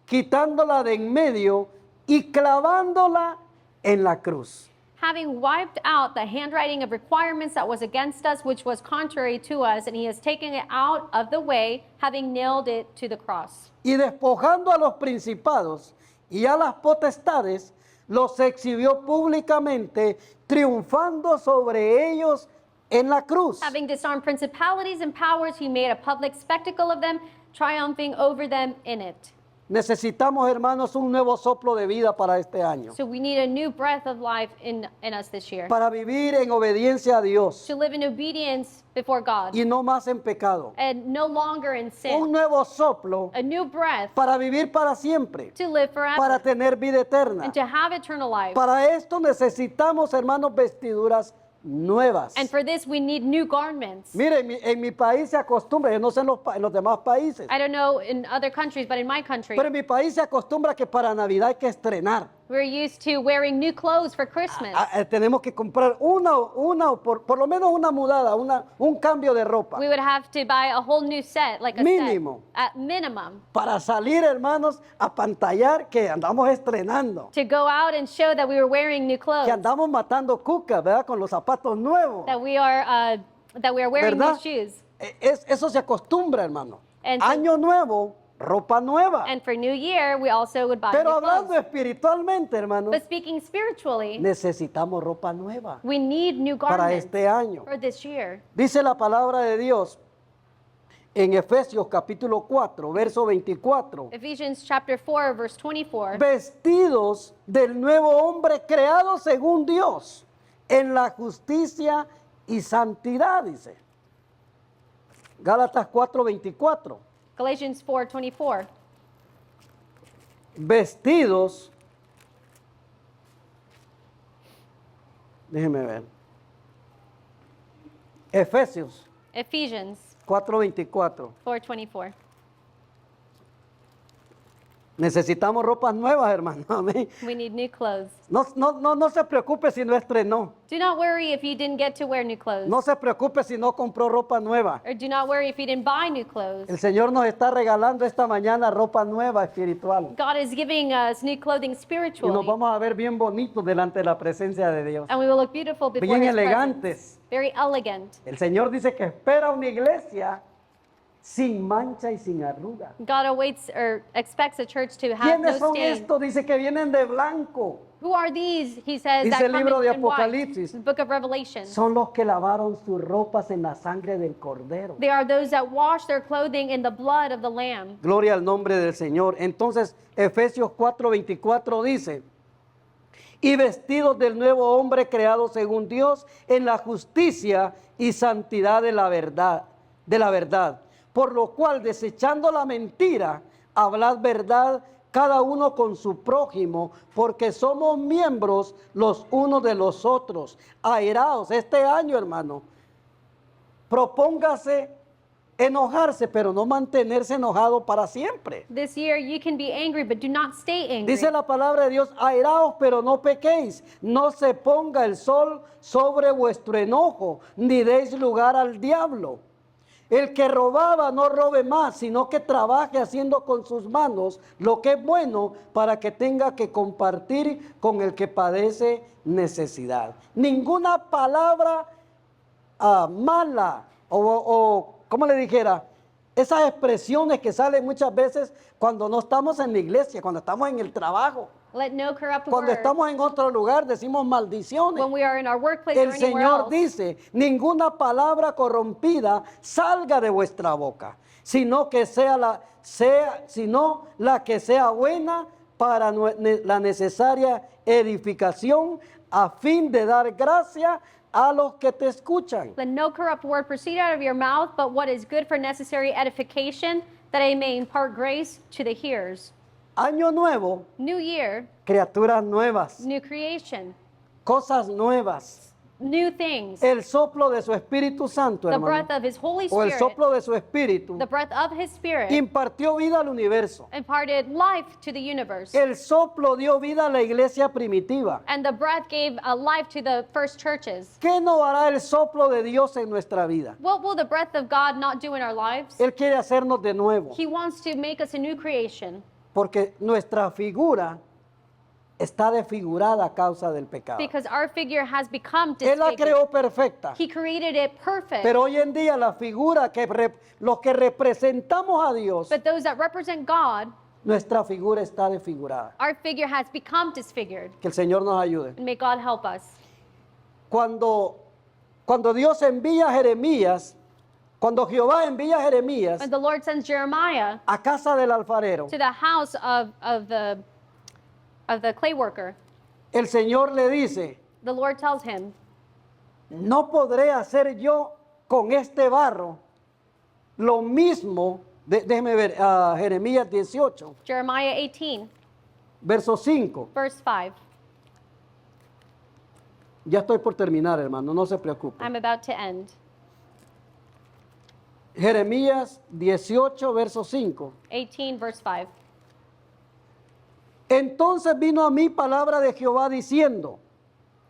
quitándola de en medio y clavándola en la cruz. Having wiped out the handwriting of requirements that was against us, which was contrary to us, and he has taken it out of the way, having nailed it to the cross. Y despojando a los principados y a las potestades, los exhibió públicamente, triunfando sobre ellos en la cruz. Having disarmed principalities and powers, he made a public spectacle of them, triumphing over them in it. Necesitamos, hermanos, un nuevo soplo de vida para este año, So we need a new breath of life in us this year. para vivir en obediencia a Dios To live in obedience before God y no más en pecado. and no longer in Un sin. nuevo soplo A new breath para vivir para siempre, to live para forever tener vida eterna. and to have eternal life. Para esto necesitamos, hermanos, vestiduras nuevas. And for this, we need new garments. Mire, en mi país se acostumbra, yo no sé en los demás países, I don't know in other countries, but in my country, pero en mi país se acostumbra que para Navidad hay que estrenar. we're used to wearing new clothes for Christmas. Tenemos que comprar por lo menos una mudada, un cambio de ropa. We would have to buy a whole new set, like a Mínimo. set, at minimum, Para salir, hermanos, a pantallar que andamos estrenando. to go out and show that we were wearing new clothes, Que andamos matando cucas, ¿verdad? Con los zapatos nuevos. that we are wearing new ¿Verdad? shoes. Eso se acostumbra, hermano. And so- Año nuevo, ropa nueva. And for New Year, we also would buy Pero new hablando clothes. espiritualmente, hermanos, But speaking spiritually, necesitamos ropa nueva we need new para garments este año. for this year. Dice la palabra de Dios en Efesios capítulo 4, verso 24. Ephesians chapter 4, verse 24. Vestidos del nuevo hombre creado según Dios, en la justicia y santidad, dice. Gálatas 4, 24. Galatians 4, 24. Vestidos, déjeme ver. Efesios Ephesians 4:24. 4, 24. Necesitamos ropas nuevas, hermano. Amén. We need new clothes. No se preocupe si no estrenó. Do not worry if you didn't get to wear new clothes. No se preocupe si no compró ropa nueva. Or do not worry if you didn't buy new clothes. El Señor nos está regalando esta mañana ropa nueva espiritual. God is giving us new clothing Y nos spiritually. vamos a ver bien bonitos delante de la presencia de Dios. And we will look beautiful before Bien His elegantes. presence. Very elegant. El Señor dice que espera una iglesia sin mancha y sin arruga. God awaits or expects a church to have no ¿Quiénes son stain. estos? Dice que vienen de blanco. Who are these? He says Dice that el come libro de in white. Apocalipsis. The book of Revelation. Son los que lavaron sus ropas en la sangre del Cordero. They are those that wash their clothing in the blood of the Lamb. Gloria al nombre del Señor. Entonces, Efesios 4:24 dice, y vestidos del nuevo hombre creado según Dios en la justicia y santidad de la verdad. Por lo cual, desechando la mentira, hablad verdad cada uno con su prójimo, porque somos miembros los unos de los otros. Airaos este año, hermano. Propóngase enojarse, pero no mantenerse enojado para siempre. This year you can be angry, but do not stay angry. Dice la palabra de Dios, airaos, pero no pequéis. No se ponga el sol sobre vuestro enojo, ni deis lugar al diablo. El que robaba no robe más, sino que trabaje haciendo con sus manos lo que es bueno para que tenga que compartir con el que padece necesidad. Ninguna palabra mala o como le dijera, Esas expresiones que salen muchas veces cuando no estamos en la iglesia, cuando estamos en el trabajo, Let no corrupt cuando word, estamos en otro lugar, decimos maldiciones. when we are in our workplace or El anywhere Señor else, dice, ninguna palabra corrompida salga de vuestra boca, sino la que sea buena para la necesaria edificación a fin de dar gracia a los que te escuchan. let no corrupt word proceed out of your mouth, but what is good for necessary edification, that I may impart grace to the hearers. Año nuevo, New year, criaturas nuevas, new creation, cosas nuevas. new things. El soplo de su Espíritu Santo, The hermano, breath of his Holy o el Spirit, soplo de su Espíritu, the breath of his Spirit, impartió vida al universo. imparted life to the universe. El soplo dio vida a la iglesia primitiva. And the breath gave a life to the first churches. ¿Qué no hará el soplo de Dios en nuestra vida? What will the breath of God not do in our lives? Él quiere hacernos de nuevo, He wants to make us a new creation porque nuestra figura está desfigurada a causa del pecado. because our figure has become Él la disfigured. creó perfecta, He created it perfect. pero hoy en día la figura los que representamos a Dios, But those that represent God, nuestra figura está desfigurada. our figure has become disfigured. Que el Señor nos ayude. And may God help us. Cuando Dios envía a Jeremías, cuando Jehová envía a Jeremías When the Lord sends Jeremiah a casa del alfarero, to the house of the clay worker, el Señor le dice, the Lord tells him, no podré hacer yo con este barro lo mismo, déjeme ver, Jeremías 18, Jeremiah 18, verso 5. verse 5. Ya estoy por terminar, hermano, no se preocupe. I'm about to end. Jeremías 18, verso 5. 18, verse 5. Entonces vino a mí palabra de Jehová diciendo,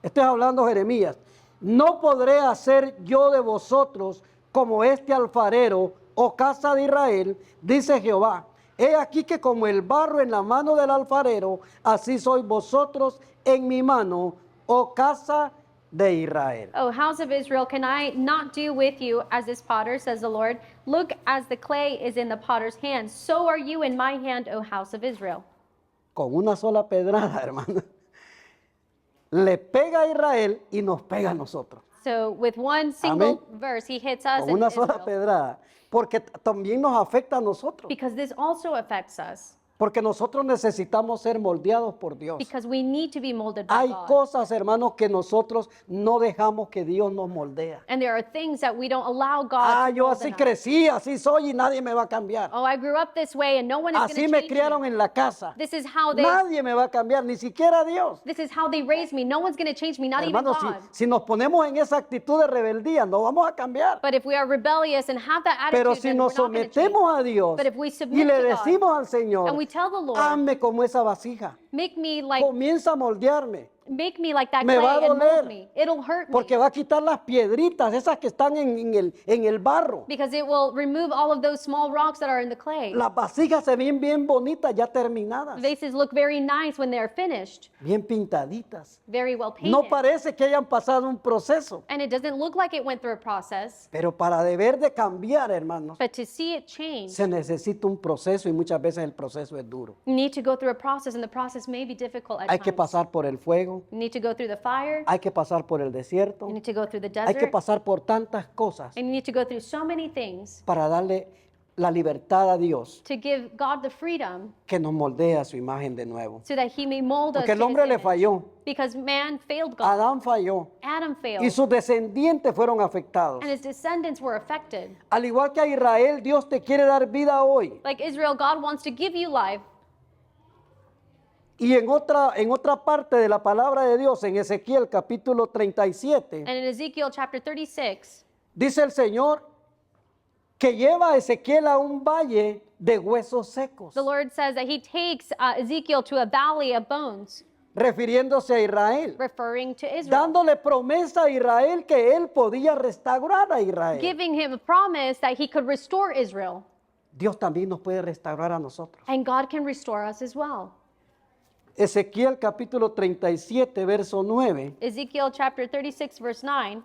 estoy hablando Jeremías, no podré hacer yo de vosotros como este alfarero, oh casa de Israel, dice Jehová. He aquí que como el barro en la mano del alfarero, así sois vosotros en mi mano, oh casa de Israel. O house of Israel, can I not do with you as this potter, says the Lord? Look, as the clay is in the potter's hand, so are you in my hand, O house of Israel. Con una sola pedrada, hermano. Le pega a Israel y nos pega a nosotros. So with one single Amén. verse, he hits us Con in una sola Israel. pedrada. Porque también nos afecta a nosotros. Because this also affects us. Porque nosotros necesitamos ser moldeados por Dios. Because we need to be molded by Hay God. cosas, hermanos, que nosotros no dejamos que Dios nos moldea. And there are things that we don't allow God to Yo mold así in us. crecí, así soy y nadie me va a cambiar. Oh, I grew up this way and no one is Así going to me change criaron me. en la casa. This is how they Nadie me va a cambiar, ni siquiera Dios. This is how they raised me. No one's going to change me, not even Hermanos, God. si nos ponemos en esa actitud de rebeldía, no vamos a cambiar. But if we are rebellious and have that attitude, Pero si then nos we're not going to change. sometemos a Dios But if we y submit le to God, decimos al Señor, and we tell the Lord, hazme como esa vasija, make me like comienza a moldearme, that Me clay va a and doler. mold me. It'll hurt me. porque va a quitar las piedritas, esas que están en el barro. Because it will remove all of those small rocks that are in the clay. Las vasijas se ven bien bonitas, ya terminadas, Vases look very nice when they're finished, bien pintaditas. very well painted. No parece que hayan pasado un proceso, And it doesn't look like it went through a process. pero para deber de cambiar, hermanos, But to see it change, se necesita un proceso y muchas veces el proceso es duro. you need to go through a process, and the process may be difficult at Hay que times. pasar por el fuego, You need to go through the fire. hay que pasar por el desierto, You need to go through the hay que desert. pasar por tantas cosas And you need to go through so many things para darle la libertad a Dios to give God the freedom que nos moldea a su imagen de nuevo. so that he may mold us Porque el to his hombre le image. falló, Because man failed God. Adán falló Adam failed. y sus descendientes fueron afectados. And his descendants were affected. Al igual que a Israel, Dios te quiere dar vida hoy. Like Israel, God wants to give you life. Y en otra parte de la palabra de Dios, en Ezequiel capítulo 37, And in Ezekiel chapter 36, dice el Señor que lleva a Ezequiel a un valle de huesos secos, the Lord says that he takes Ezekiel to a valley of bones, refiriéndose a Israel, referring to Israel, dándole promesa a Israel que él podía restaurar a Israel. giving him a promise that he could restore Israel. Dios también nos puede restaurar a nosotros. And God can restore us as well. Ezequiel capítulo 37, verso 9. Ezekiel chapter 36, verse 9.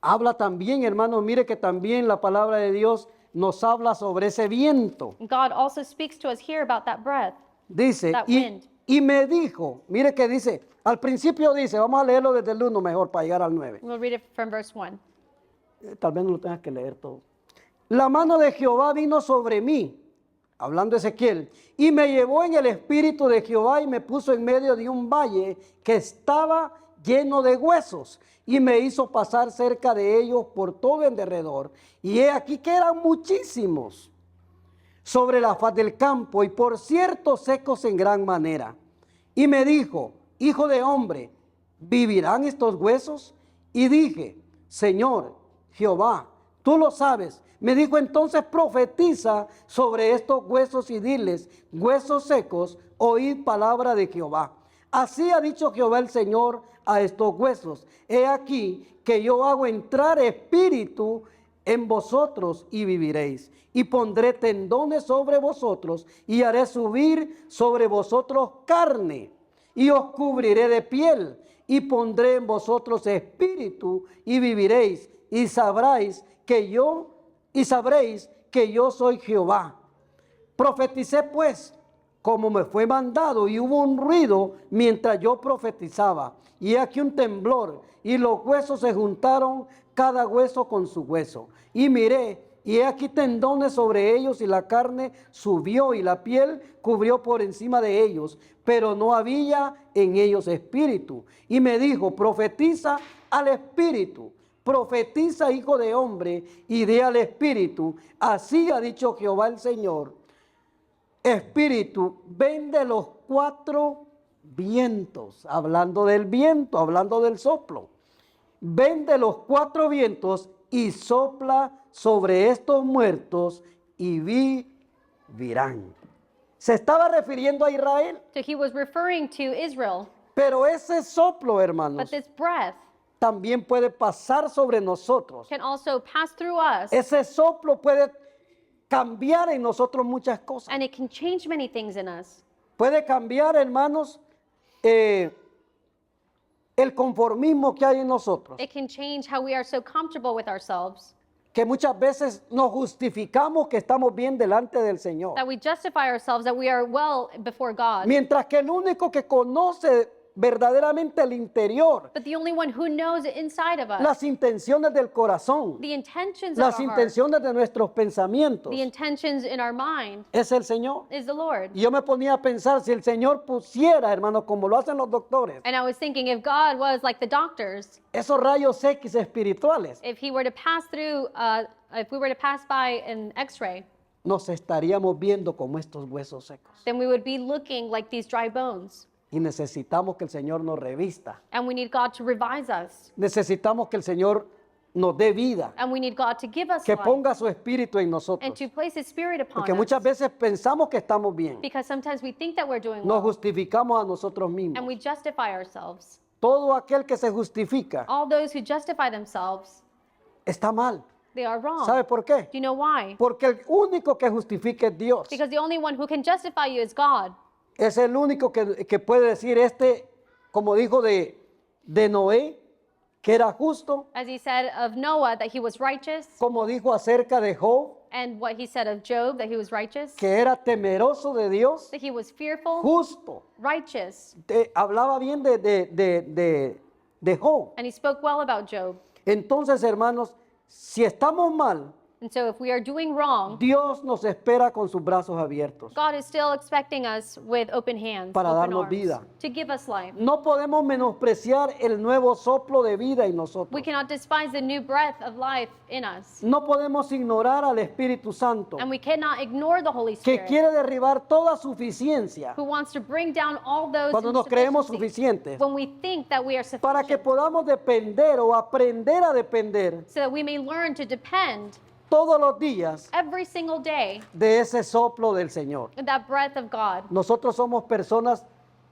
Habla también, hermano, mire que también la palabra de Dios nos habla sobre ese viento. God also speaks to us here about that breath. Dice, That y, wind. y me dijo, mire que dice, al principio dice, vamos a leerlo desde el 1 mejor para llegar al 9. We'll read it from verse 1. Tal vez no lo tengas que leer todo. La mano de Jehová vino sobre mí, hablando Ezequiel, y me llevó en el espíritu de Jehová y me puso en medio de un valle que estaba lleno de huesos y me hizo pasar cerca de ellos por todo en derredor. Y he aquí que eran muchísimos sobre la faz del campo y por cierto secos en gran manera. Y me dijo, hijo de hombre, ¿vivirán estos huesos? Y dije, Señor Jehová, tú lo sabes. Me dijo entonces, profetiza sobre estos huesos y diles, huesos secos, oíd palabra de Jehová. Así ha dicho Jehová el Señor a estos huesos. He aquí que yo hago entrar espíritu en vosotros y viviréis. Y pondré tendones sobre vosotros y haré subir sobre vosotros carne. Y os cubriré de piel y pondré en vosotros espíritu y viviréis. Y sabréis que yo soy Jehová. Profeticé pues como me fue mandado y hubo un ruido mientras yo profetizaba. Y aquí un temblor y los huesos se juntaron cada hueso con su hueso. Y miré y he aquí tendones sobre ellos y la carne subió y la piel cubrió por encima de ellos, pero no había en ellos espíritu. Y me dijo, profetiza al espíritu. Profetiza, hijo de hombre, y di al espíritu, así ha dicho Jehová el Señor, espíritu, ven de los 4 vientos, hablando del viento, hablando del soplo, ven de los 4 vientos y sopla sobre estos muertos y vivirán. Se estaba refiriendo a Israel, So he was referring to Israel. pero ese soplo, But hermanos, this breath también puede pasar sobre nosotros. can also pass through us, Ese soplo puede cambiar en nosotros muchas cosas. and it can change many things in us. Puede cambiar, hermanos, el conformismo que hay en nosotros. It can change how we are so comfortable with ourselves Que muchas veces nos justificamos que estamos bien delante del Señor. that we justify ourselves that we are well before God. Mientras que el único que conoce verdaderamente el interior, But the only one who knows inside of us, las intenciones del corazón, the intentions of las our heart, intenciones de nuestros pensamientos, the intentions in our mind, es el Señor. is the Lord. Y yo me ponía a pensar, si el Señor pusiera, hermano, como lo hacen los doctores, And I was thinking, if God was like the doctors, esos rayos X espirituales, if he were to pass through, if we were to pass by an x-ray, nos estaríamos viendo como estos huesos secos. then we would be looking like these dry bones. Y necesitamos que el Señor nos revista. And we need God to revise us. Necesitamos que el Señor nos dé vida, And we need God to give us que life ponga su espíritu en and nosotros. to place his spirit upon Porque us. muchas veces pensamos que estamos bien. Because sometimes we think that we're doing Nos well justificamos a nosotros and mismos. we justify ourselves. Todo aquel que se justifica All those who justify themselves, está mal. they are wrong. ¿Sabe por qué? Do you know why? Porque el único que justifica es Dios. Because the only one who can justify you is God. Es el único que puede decir como dijo de Noé, que era justo, As he said of Noah, that he was righteous, como dijo acerca de Job, and what he said of Job, that he was righteous, que era temeroso de Dios, that he was fearful, justo. righteous, Hablaba bien de Job. and he spoke well about Job. Entonces, hermanos, si estamos mal, And so if we are doing wrong, Dios nos espera con sus brazos abiertos. God is still expecting us with open hands, Para open darnos arms, vida. to give us life. No podemos menospreciar el nuevo soplo de vida en nosotros. We cannot despise the new breath of life in us. No podemos ignorar al Espíritu Santo, And we cannot ignore the Holy que Spirit, quiere derribar toda suficiencia who wants to bring down all those cuando nos creemos insufficiencies suficientes, when we think that we are para que sufficient, podamos depender o aprender a depender so that we may learn to depend todos los días every single day de ese soplo del Señor. on that breath of God. Nosotros somos personas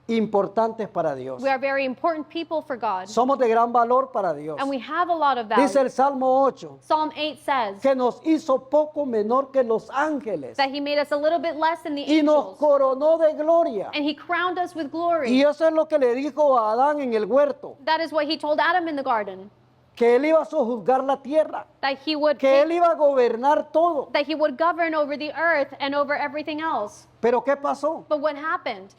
importantes para Dios. We are very important people for God, Somos de gran valor para Dios. and we have a lot of Dice value. el Salmo 8 Psalm 8 says que nos hizo poco menor que los ángeles that he made us a little bit less than the y nos angels, coronó de gloria. and he crowned us with Y glory. eso es lo que le dijo a Adán en el huerto. That is what he told Adam in the garden. que Él iba a sojuzgar la tierra, that he would que Él iba a gobernar todo. that he would govern over the earth and over everything else. Pero ¿qué pasó? But what happened?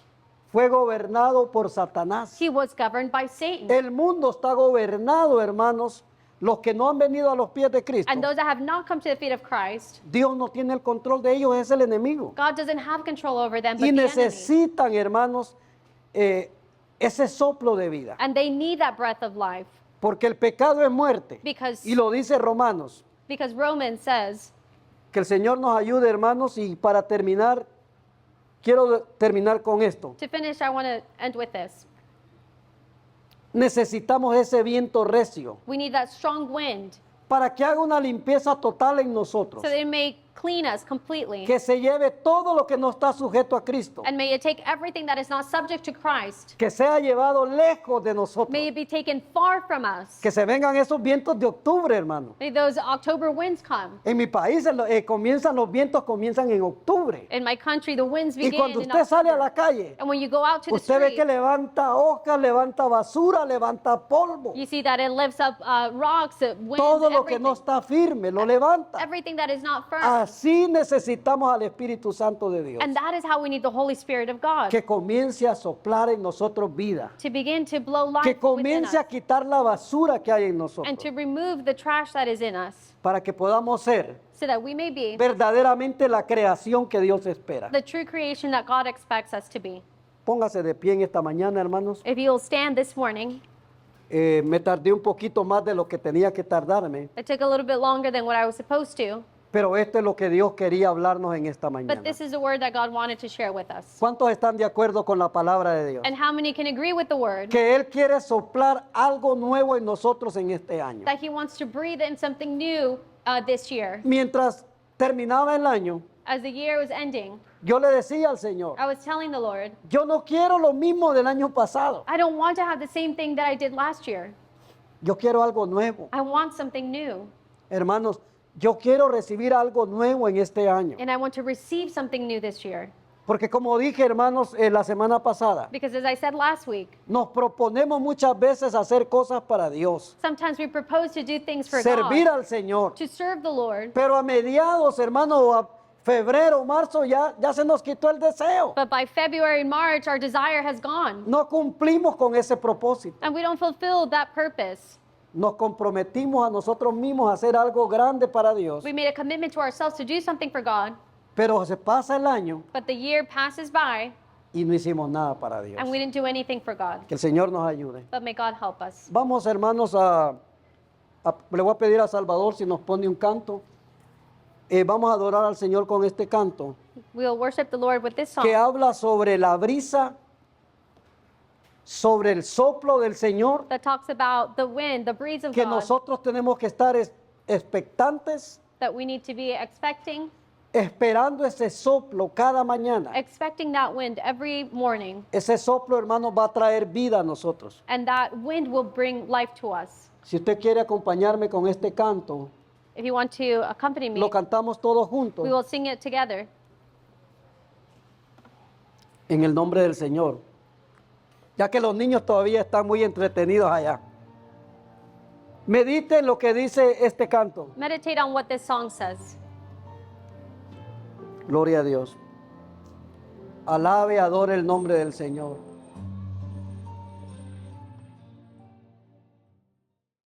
Fue gobernado por Satanás. He was governed by Satan. El mundo está gobernado, hermanos. Los que no han venido a los pies de Cristo, And those that have not come to the feet of Christ, Dios no tiene el control de ellos, es el enemigo. God doesn't have control over them, but Y the enemy. necesitan, hermanos, ese soplo de vida. And they need that breath of life Porque el pecado es muerte. because, Y lo dice Romanos. because Romans says, Que el Señor nos ayude, hermanos. Y para terminar, quiero terminar con esto. to finish, I want to end with this. Necesitamos ese viento recio We need that strong wind para que haga una limpieza total en nosotros. so that it may clean us completely. Que se lleve todo lo que no está sujeto a Cristo. And may it take everything that is not subject to Christ. Que sea llevado lejos de nosotros. May it be taken far from us. Que se vengan esos vientos de octubre, hermano. May those October winds come. En mi país los vientos comienzan en octubre. In my country, the winds Y begin cuando in usted sale a October. la calle, And when you go out to the usted ve street, que levanta hojas, levanta basura, levanta polvo. you see that it lifts up rocks, winds, Todo lo que everything. no está firme lo levanta. Everything that is not firm. Así necesitamos al Espíritu Santo de Dios. And that is how we need the Holy Spirit of God. Que comience a soplar en nosotros vida. To begin to blow life Que within comience a us. quitar la basura que hay en And nosotros. to remove the trash that is in us. Para que podamos ser So that we may be verdaderamente la creación que Dios espera. the true creation that God expects us to be. Póngase de pie en esta mañana, hermanos. If you'll stand this morning, Me tardé un poquito más de lo que tenía que tardarme, it took a little bit longer than what I was supposed to, pero esto es lo que Dios quería hablarnos en esta mañana. but this is the word that God wanted to share with us. ¿Cuántos están de acuerdo con la palabra de Dios? And how many can agree with the word Que Él quiere soplar algo nuevo en nosotros en este año. that He wants to breathe in something new this year? Mientras terminaba el año, As the year was ending, yo le decía al Señor, I was telling the Lord, yo no quiero lo mismo del año pasado, I don't want to have the same thing that I did last year. yo quiero algo nuevo. I want something new. Hermanos, yo quiero recibir algo nuevo en este año. And I want to receive something new this year. Porque como dije, hermanos, la semana pasada, Because as I said last week, nos proponemos muchas veces hacer cosas para Dios, sometimes we propose to do things for servir God, al Señor. to serve the Lord, Pero a mediados, hermano, a febrero, marzo, ya se nos quitó el deseo. but by February and March, our desire has gone. No cumplimos con ese propósito. And we don't fulfill that purpose. Nos comprometimos a nosotros mismos a hacer algo grande para Dios. We made a commitment to ourselves to do something for God, Pero se pasa el año but the year passes by y no hicimos nada para Dios. and we didn't do anything for God. Que el Señor nos ayude. But may God help us. Vamos, hermanos, le voy a pedir a Salvador si nos pone un canto. Vamos a adorar al Señor con este canto We'll worship the Lord with this song que habla sobre la brisa, sobre el soplo del Señor, that talks about the wind, the breeze of que God, nosotros tenemos que estar expectantes, that we need to be expecting esperando ese soplo cada mañana. that wind every morning. Ese soplo, hermano, va a traer vida a nosotros. And that wind will bring life to us. Si usted quiere acompañarme con este canto, If you want to accompany me, lo cantamos todos juntos we will sing it together. en el nombre del Señor. Ya que los niños todavía están muy entretenidos allá. Mediten lo que dice este canto. Meditate on what this song says. Gloria a Dios. Alabe, adore el nombre del Señor.